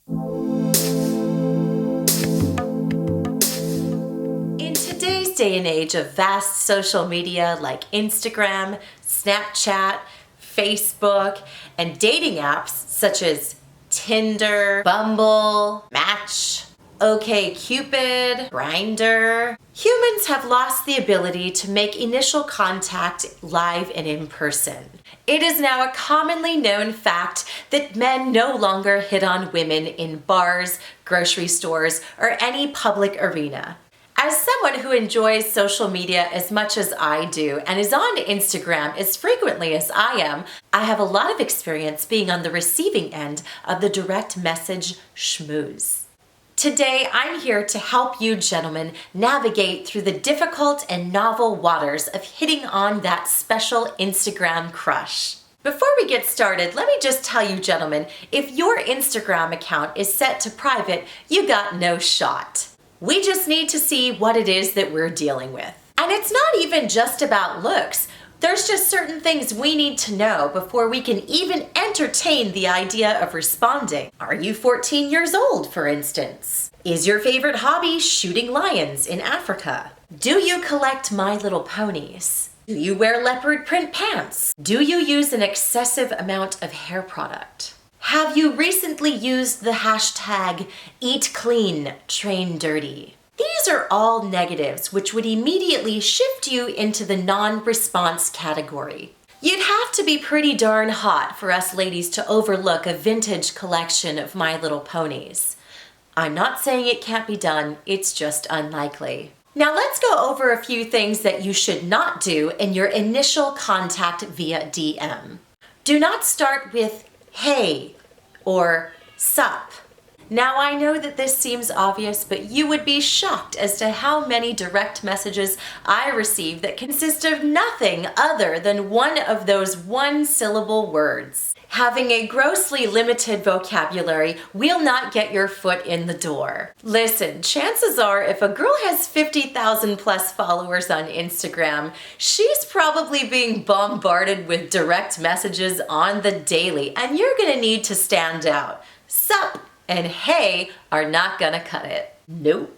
In today's day and age of vast social media like Instagram, Snapchat, Facebook, and dating apps such as Tinder, Bumble, Match, OkCupid, Grindr, humans have lost the ability to make initial contact live and in person. It is now a commonly known fact that men no longer hit on women in bars, grocery stores, or any public arena. As someone who enjoys social media as much as I do and is on Instagram as frequently as I am, I have a lot of experience being on the receiving end of the direct message schmooze. Today, I'm here to help you gentlemen navigate through the difficult and novel waters of hitting on that special Instagram crush. Before we get started, let me just tell you gentlemen, if your Instagram account is set to private, you got no shot. We just need to see what it is that we're dealing with. And it's not even just about looks. There's just certain things we need to know before we can even entertain the idea of responding. Are you 14 years old, for instance? Is your favorite hobby shooting lions in Africa? Do you collect My Little Ponies? Do you wear leopard print pants? Do you use an excessive amount of hair product? Have you recently used the hashtag #EatClean, These are all negatives which would immediately shift you into the non-response category. You'd have to be pretty darn hot for us ladies to overlook a vintage collection of My Little Ponies. I'm not saying it can't be done, it's just unlikely. Now let's go over a few things that you should not do in your initial contact via DM. Do not start with "Hey" or "Sup." Now I know that this seems obvious, but you would be shocked as to how many direct messages I receive that consist of nothing other than one of those one-syllable words. Having a grossly limited vocabulary will not get your foot in the door. Listen, chances are if a girl has 50,000 plus followers on Instagram, she's probably being bombarded with direct messages on the daily, and you're gonna need to stand out. Sup and hey are not gonna cut it. Nope.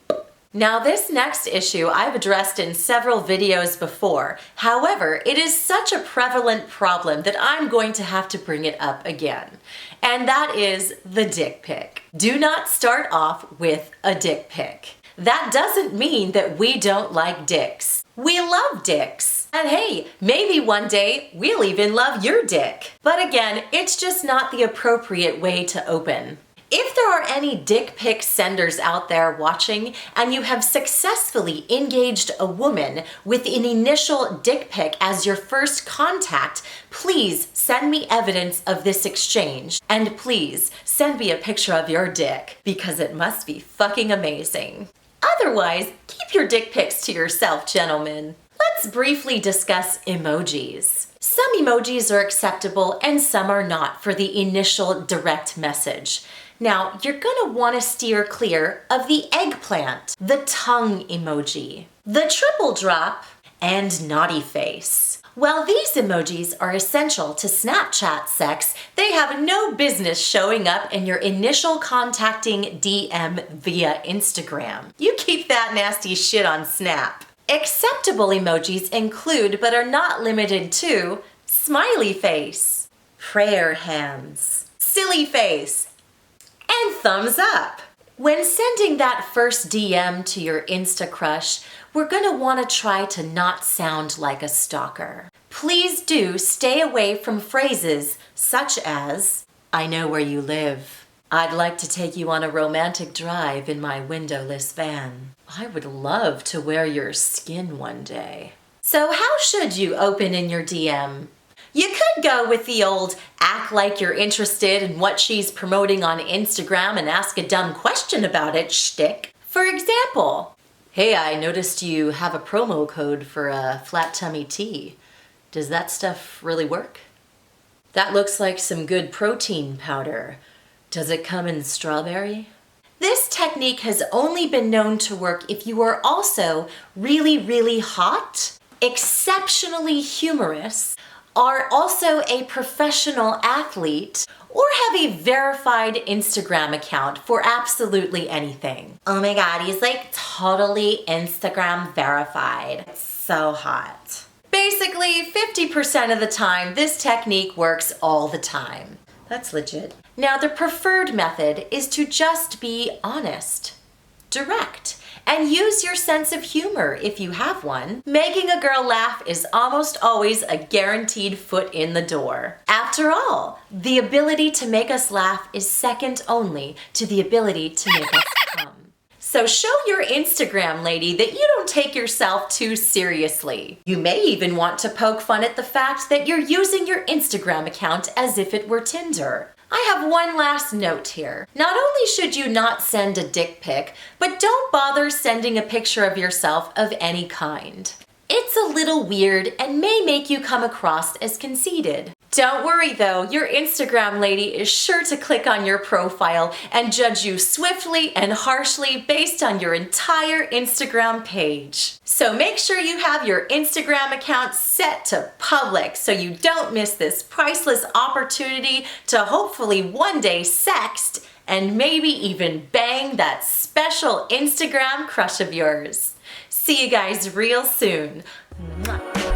Now this next issue I've addressed in several videos before. However, it is such a prevalent problem that I'm going to have to bring it up again. And that is the dick pic. Do not start off with a dick pic. That doesn't mean that we don't like dicks. We love dicks. And hey, maybe one day we'll even love your dick. But again, it's just not the appropriate way to open. If there are any dick pic senders out there watching and you have successfully engaged a woman with an initial dick pic as your first contact, please send me evidence of this exchange. And please send me a picture of your dick because it must be fucking amazing. Otherwise, keep your dick pics to yourself, gentlemen. Let's briefly discuss emojis. Some emojis are acceptable and some are not for the initial direct message. Now, you're gonna wanna steer clear of the eggplant, the tongue emoji, the triple drop, and naughty face. While these emojis are essential to Snapchat sex, they have no business showing up in your initial contacting DM via Instagram. You keep that nasty shit on Snap. Acceptable emojis include, but are not limited to, smiley face, prayer hands, silly face, and thumbs up. When sending that first DM to your Insta crush, we're gonna wanna try to not sound like a stalker. Please do stay away from phrases such as, "I know where you live. I'd like to take you on a romantic drive in my windowless van. I would love to wear your skin one day." So how should you open in your DM? You could go with the old act like you're interested in what she's promoting on Instagram and ask a dumb question about it shtick. For example, "Hey, I noticed you have a promo code for a flat tummy tea. Does that stuff really work? That looks like some good protein powder. Does it come in strawberry?" This technique has only been known to work if you are also really, really hot, exceptionally humorous, are also a professional athlete, or have a verified Instagram account for absolutely anything. Oh my god, he's like totally Instagram verified. It's so hot. Basically, 50% of the time, this technique works all the time. That's legit. Now, the preferred method is to just be honest, direct, and use your sense of humor if you have one. Making a girl laugh is almost always a guaranteed foot in the door. After all, the ability to make us laugh is second only to the ability to make us come. So show your Instagram lady that you don't take yourself too seriously. You may even want to poke fun at the fact that you're using your Instagram account as if it were Tinder. I have one last note here. Not only should you not send a dick pic, but don't bother sending a picture of yourself of any kind. It's a little weird and may make you come across as conceited. Don't worry though, your Instagram lady is sure to click on your profile and judge you swiftly and harshly based on your entire Instagram page. So make sure you have your Instagram account set to public so you don't miss this priceless opportunity to hopefully one day sext and maybe even bang that special Instagram crush of yours. See you guys real soon. Mwah.